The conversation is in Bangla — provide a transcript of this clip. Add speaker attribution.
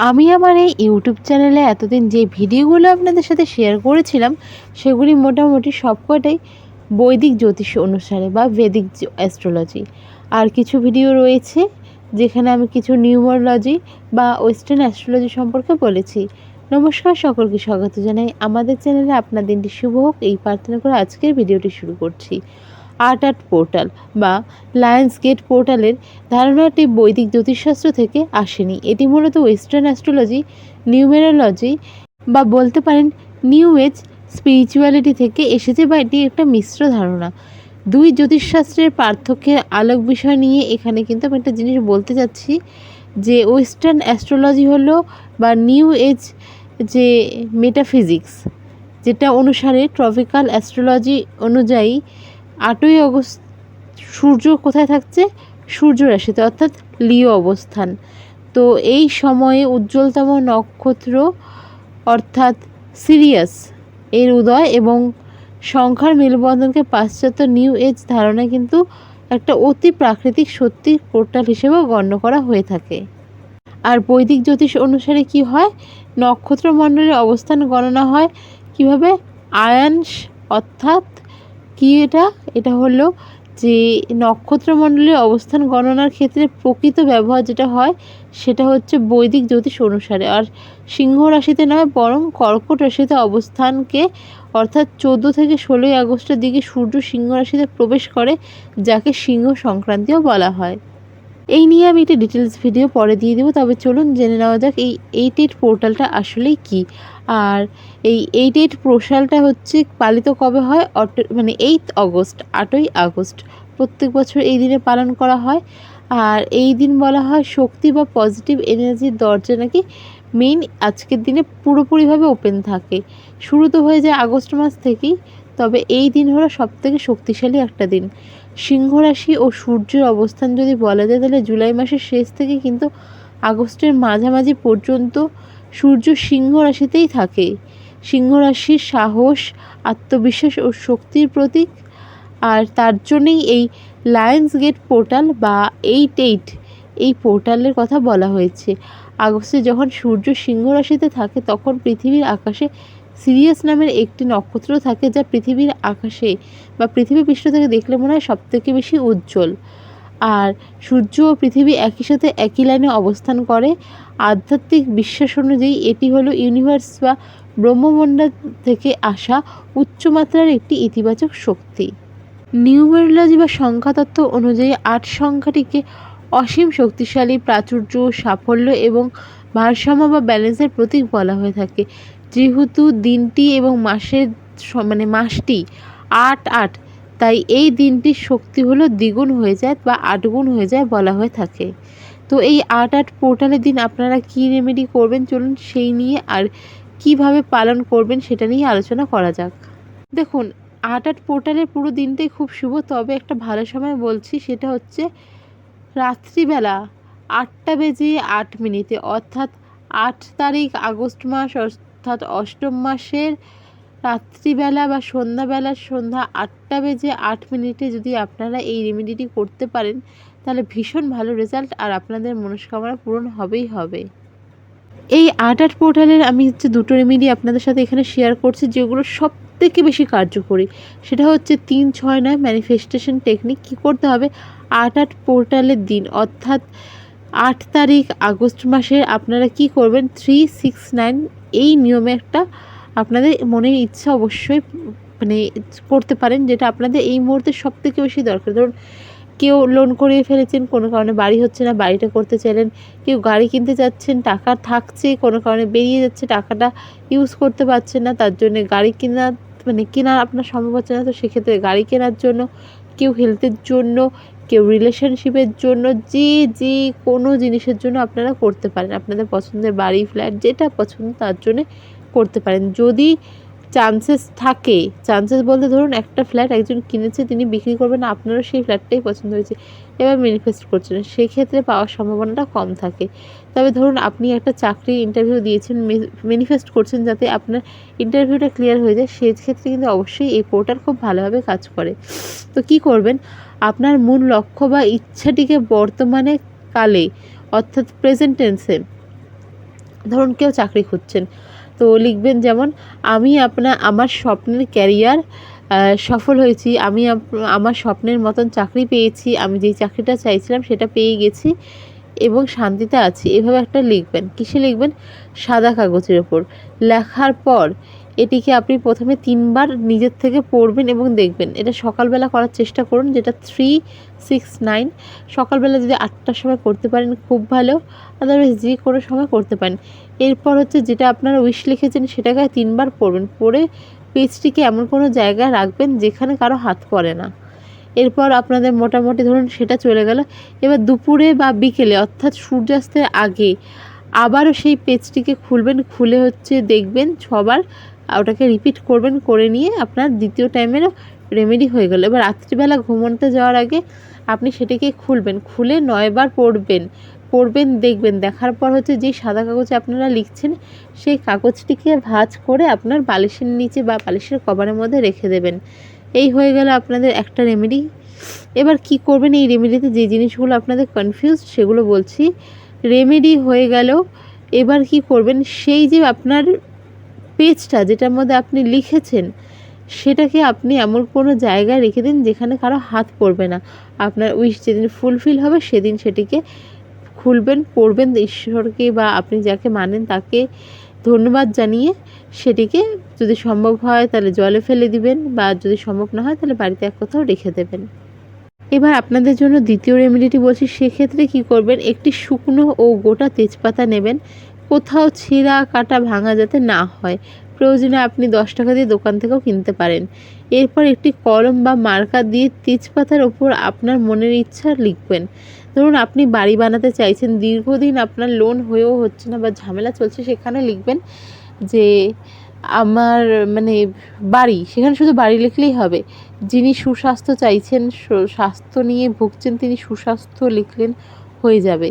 Speaker 1: আমি আমার এই ইউটিউব চ্যানেলে এতদিন যে ভিডিওগুলো আপনাদের সাথে শেয়ার করেছিলাম সেগুলি মোটামুটি সবকটাই বৈদিক জ্যোতিষ অনুসারে বা ভেদিক অ্যাস্ট্রোলজি। আর কিছু ভিডিও রয়েছে যেখানে আমি কিছু নিউমারোলজি বা ওয়েস্টার্ন অ্যাস্ট্রোলজি সম্পর্কে বলেছি। নমস্কার, সকলকে স্বাগত জানাই আমাদের চ্যানেলে। আপনার দিনটি শুভ হোক এই প্রার্থনা করে আজকের ভিডিওটি শুরু করছি। আর্ট পোর্টাল বা লায়ন্স গেট পোর্টালের ধারণাটি বৈদিক জ্যোতিষশাস্ত্র থেকে আসেনি। এটি মূলত ওয়েস্টার্ন অ্যাস্ট্রোলজি, নিউমেরোলজি বা বলতে পারেন নিউ এজ স্পিরিচুয়ালিটি থেকে এসেছে, বা এটি একটা মিশ্র ধারণা। দুই জ্যোতিষশাস্ত্রের পার্থক্যের আলোক বিষয় নিয়ে এখানে কিন্তু আমি একটা জিনিস বলতে চাচ্ছি যে ওয়েস্টার্ন অ্যাস্ট্রোলজি হলো বা নিউ এজ যে মেটাফিজিক্স, যেটা অনুসারে ট্রপিক্যাল অ্যাস্ট্রোলজি অনুযায়ী 8ই অগস্ট সূর্য কোথায় থাকছে? সূর্য রাশিতে, অর্থাৎ লিও অবস্থান। তো এই সময়ে উজ্জ্বলতম নক্ষত্র অর্থাৎ সিরিয়াস এর উদয় এবং সংখ্যার মেলবন্ধনকে পাশ্চাত্য নিউ এজ ধারণায় কিন্তু একটা অতি প্রাকৃতিক সত্যি পোর্টাল হিসেবেও গণ্য করা হয়ে থাকে। আর বৈদিক জ্যোতিষ অনুসারে কি হয়? নক্ষত্রমণ্ডলের অবস্থান গণনা হয় কিভাবে? আয়ানস, অর্থাৎ কি এটা হলো যে নক্ষত্রমণ্ডলের অবস্থান গণনার ক্ষেত্রে প্রকৃত ব্যবহার যেটা হয় সেটা হচ্ছে বৈদিক জ্যোতিষ অনুসারে। আর সিংহ রাশিতে নয়, বরং কর্কট রাশিতে অবস্থানকে, অর্থাৎ 14 থেকে 16ই আগস্টের দিকে সূর্য সিংহ রাশিতে প্রবেশ করে, যাকে সিংহ সংক্রান্তিও বলা হয়। এই নিয়ে আমি একটা ডিটেলস ভিডিও পরে দিয়ে দেবো, তবে চলুন জেনে নেওয়া যাক এই 8 পোর্টালটা আসলেই কি। আর এই 8 পোর্টালটা হচ্ছে পালিত কবে হয়? 8 আগস্ট, 8ই আগস্ট প্রত্যেক বছর এই দিনে পালন করা হয়। আর এই দিন বলা হয় শক্তি বা পজিটিভ এনার্জির দরজা নাকি মেইন আজকের দিনে পুরোপুরিভাবে ওপেন থাকে। শুরু তো হয়ে যায় আগস্ট মাস থেকেই, তবে এই দিন হলো সবথেকে শক্তিশালী একটা দিন। সিংহ রাশি ও সূর্যের অবস্থান যদি বলা যায় তাহলে জুলাই মাসের শেষ থেকে কিন্তু আগস্টের মাঝামাঝি পর্যন্ত সূর্য সিংহ রাশিতেই থাকে। সিংহ রাশির সাহস, আত্মবিশ্বাস ও শক্তির প্রতীক। আর তার জন্যই এই লায়ন্স গেট পোর্টাল বা 8 এই পোর্টালের কথা বলা হয়েছে। আগস্টে যখন সূর্য সিংহ রাশিতে থাকে তখন পৃথিবীর আকাশে সিরিয়াস নামের একটি নক্ষত্র থাকে, যা পৃথিবীর আকাশে বা পৃথিবী পৃষ্ঠ থেকে দেখলে মনে হয় সবথেকে বেশি উজ্জ্বল। আর সূর্য ও পৃথিবী একই সাথে একই লাইনে অবস্থান করে। আধ্যাত্মিক বিশ্বাস অনুযায়ী এটি হলো ইউনিভার্স বা ব্রহ্মমণ্ডল থেকে আসা উচ্চমাত্রার একটি ইতিবাচক শক্তি। নিউমেরোলজি বা সংখ্যাতত্ত্ব অনুযায়ী 8 সংখ্যাটিকে অসীম শক্তিশালী, প্রাচুর্য, সাফল্য এবং ভারসাম্য বা ব্যালেন্সের প্রতীক বলা হয়ে থাকে। যেহেতু দিনটি এবং মাসটি 8, তাই এই দিনটির শক্তি হলো দ্বিগুণ হয়ে যায় বা 8 গুণ হয়ে যায় বলা হয়ে থাকে। তো এই 8 পোর্টালের দিন আপনারা কী রেমেডি করবেন, চলুন সেই নিয়ে আর কিভাবে পালন করবেন সেটা নিয়ে আলোচনা করা যাক। দেখুন, 8 পোর্টালের পুরো দিনটাই খুব শুভ, তবে একটা ভালো সময় বলছি, সেটা হচ্ছে রাত্রিবেলা 8:08, অর্থাৎ 8 তারিখ আগস্ট মাস, অর্থাৎ অষ্টম মাসের রাত্রিবেলা বা সন্ধ্যা 8:08 যদি আপনারা এই রেমেডিটি করতে পারেন তাহলে ভীষণ ভালো রেজাল্ট, আর আপনাদের মনস্কামনা পূরণ হবেই হবে। এই 8 পোর্টালের আমি হচ্ছে 2টো রেমেডি আপনাদের সাথে এখানে শেয়ার করছি, যেগুলো সবথেকে বেশি কার্যকরী। সেটা হচ্ছে 3-6-9 ম্যানিফেস্টেশন টেকনিক। কী করতে হবে? 8 পোর্টালের দিন, অর্থাৎ 8 তারিখ আগস্ট মাসের আপনারা কি করবেন? 3-6-9 এই নিয়মে একটা আপনাদের মনের ইচ্ছা অবশ্যই করতে পারেন, যেটা আপনাদের এই মুহূর্তে সবথেকে বেশি দরকার। ধরুন কেউ লোন করিয়ে ফেলেছেন, কোনো কারণে বাড়ি হচ্ছে না, বাড়িটা করতে চাইলেন। কেউ গাড়ি কিনতে চাচ্ছেন, টাকা থাকছে, কোনো কারণে বেরিয়ে যাচ্ছে, টাকাটা ইউজ করতে পারছেন না, তার জন্যে গাড়ি কেনা আপনার সম্ভব হচ্ছে না, তো সেক্ষেত্রে গাড়ি কেনার জন্য। কেউ হেলথের জন্য, কেউ রিলেশনশিপের জন্য, যে কোনো জিনিসের জন্য আপনারা করতে পারেন। আপনাদের পছন্দের বাড়ি, ফ্ল্যাট, যেটা পছন্দ তার জন্যে করতে পারেন। যদি চান্সেস বলতে ধরুন একটা ফ্ল্যাট একজন কিনেছে, তিনি বিক্রি করবেন না, আপনারও সেই ফ্ল্যাটটাই পছন্দ হয়েছে, এবার ম্যানিফেস্ট করছেন, সেক্ষেত্রে পাওয়ার সম্ভাবনাটা কম থাকে। তবে ধরুন আপনি একটা চাকরির ইন্টারভিউ দিয়েছেন, ম্যানিফেস্ট করছেন যাতে আপনার ইন্টারভিউটা ক্লিয়ার হয়ে যায়, সেক্ষেত্রে কিন্তু অবশ্যই এই পোর্টাল খুব ভালোভাবে কাজ করে। তো কি করবেন? আপনার মূল লক্ষ্য বা ইচ্ছাটিকে বর্তমানে কালে, অর্থাৎ প্রেজেন্ট টেন্সে ধরুন কেউ চাকরি খুঁজছেন, তো লিখবেন যেমন আমি আমার স্বপ্নের ক্যারিয়ার সফল হয়েছি, আমি আমার স্বপ্নের মতন চাকরি পেয়েছি, আমি যেই চাকরিটা চাইছিলাম সেটা পেয়ে গেছি এবং শান্তিতে আছি। এভাবে একটা লিখবেন। কিসে লিখবেন? সাদা কাগজের ওপর। লেখার পর এটিকে আপনি প্রথমে ৩ বার নিজের থেকে পড়বেন এবং দেখবেন। এটা সকালবেলা করার চেষ্টা করুন, যেটা 3-6-9। সকালবেলা যদি ৮টার সময় করতে পারেন খুব ভালো, আদারওয়াইজ যে কোনো সময় করতে পারেন। এরপর হচ্ছে যেটা আপনারা উইশ লিখেছেন সেটাকে ৩ বার পড়বেন। পড়ে পেজটিকে এমন কোনো জায়গায় রাখবেন যেখানে কারো হাত পড়ে না। এরপর আপনাদের মোটামুটি ধরুন সেটা চলে গেল। এবার দুপুরে বা বিকেলে অর্থাৎ সূর্যাস্তের আগে আবারও সেই পেজটিকে খুলবেন, খুলে হচ্ছে দেখবেন ৬ বার ওটাকে রিপিট করবেন, করে নিয়ে আপনার দ্বিতীয় টাইমেরও রেমেডি হয়ে গেল। এবার রাত্রিবেলা ঘুমোতে যাওয়ার আগে আপনি সেটিকে খুলবেন, খুলে ৯ বার পড়বেন দেখবেন। দেখার পর হচ্ছে যে সাদা কাগজে আপনারা লিখছেন সেই কাগজটিকে ভাঁজ করে আপনার বালিশের নিচে বা বালিশের কভারের মধ্যে রেখে দেবেন। এই হয়ে গেল আপনাদের একটা রেমেডি। এবার কি করবেন এই রেমেডিতে, যে জিনিসগুলো আপনাদের কনফিউজড সেগুলো বলছি। রেমেডি হয়ে গেল, এবার কি করবেন, সেই যে আপনার পেজটা যেটার মধ্যে আপনি লিখেছেন সেটাকে আপনি এমন কোনো জায়গায় রেখে দিন যেখানে কারো হাত পড়বে না। আপনার উইশ যেদিন ফুলফিল হবে সেদিন সেটিকে খুলবেন, পড়বেন, ঈশ্বরকে বা আপনি যাকে মানেন তাকে ধন্যবাদ জানিয়ে সেটিকে যদি সম্ভব হয় তাহলে জলে ফেলে দিবেন, বা যদি সম্ভব না হয় তাহলে বাড়িতে এক কোথাও রেখে দেবেন। এবার আপনাদের জন্য দ্বিতীয় রেমেডিটি বলছি। সেক্ষেত্রে কি করবেন, একটি শুকনো ও গোটা তেজপাতা নেবেন, কোথাও ছেঁড়া কাটা ভাঙা যাতে না হয়। প্রয়োজনে আপনি 10 টাকা দিয়ে দোকান থেকেও কিনতে পারেন। এরপর একটি কলম বা মার্কার দিয়ে তেজপাতার ওপর আপনার মনের ইচ্ছা লিখবেন। ধরুন আপনি বাড়ি বানাতে চাইছেন, দীর্ঘদিন আপনার লোন হয়েও হচ্ছে না বা ঝামেলা চলছে, সেখানে লিখবেন যে আমার বাড়ি, সেখানে শুধু বাড়ি লিখলেই হবে। যিনি সুস্বাস্থ্য চাইছেন, স্বাস্থ্য নিয়ে ভুগছেন, তিনি সুস্বাস্থ্য লিখলেন, হয়ে যাবে।